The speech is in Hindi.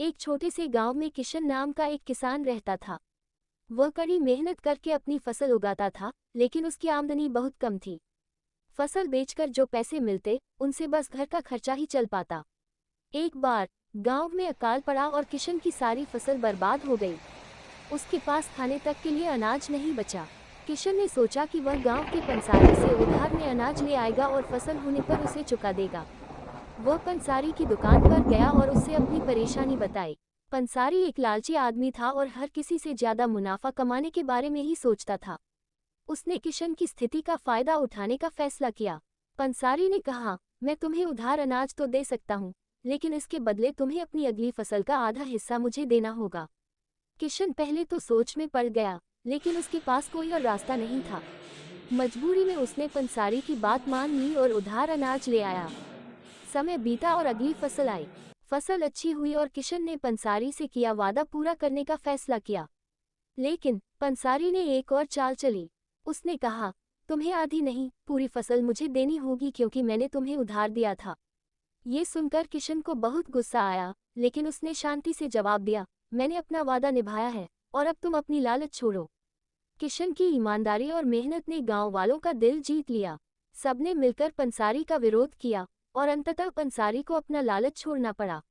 एक छोटे से गांव में किशन नाम का एक किसान रहता था। वह कड़ी मेहनत करके अपनी फसल उगाता था, लेकिन उसकी आमदनी बहुत कम थी। फसल बेचकर जो पैसे मिलते, उनसे बस घर का खर्चा ही चल पाता। एक बार गांव में अकाल पड़ा और किशन की सारी फसल बर्बाद हो गई। उसके पास खाने तक के लिए अनाज नहीं बचा। किशन ने सोचा कि वह गांव के पंसारी से उधार में अनाज ले आएगा और फसल होने पर उसे चुका देगा। वह पंसारी की दुकान पर गया और उससे अपनी परेशानी बताई। पंसारी एक लालची आदमी था और हर किसी से ज्यादा मुनाफा कमाने के बारे में ही सोचता था। उसने किशन की स्थिति का फायदा उठाने का फैसला किया। पंसारी ने कहा, मैं तुम्हें उधार अनाज तो दे सकता हूँ, लेकिन इसके बदले तुम्हें अपनी अगली फसल का आधा हिस्सा मुझे देना होगा। किशन पहले तो सोच में पड़ गया, लेकिन उसके पास कोई और रास्ता नहीं था। मजबूरी में उसने पंसारी की बात मान ली और उधार अनाज ले आया। समय बीता और अगली फसल आई। फसल अच्छी हुई और किशन ने पंसारी से किया वादा पूरा करने का फैसला किया। लेकिन पंसारी ने एक और चाल चली। उसने कहा, तुम्हें आधी नहीं, पूरी फसल मुझे देनी होगी क्योंकि मैंने तुम्हें उधार दिया था। ये सुनकर किशन को बहुत गुस्सा आया, लेकिन उसने शांति से जवाब दिया, मैंने अपना वादा निभाया है और अब तुम अपनी लालच छोड़ो। किशन की ईमानदारी और मेहनत ने गांव वालों का दिल जीत लिया। सबने मिलकर पंसारी का विरोध किया और अंततः पंसारी को अपना लालच छोड़ना पड़ा।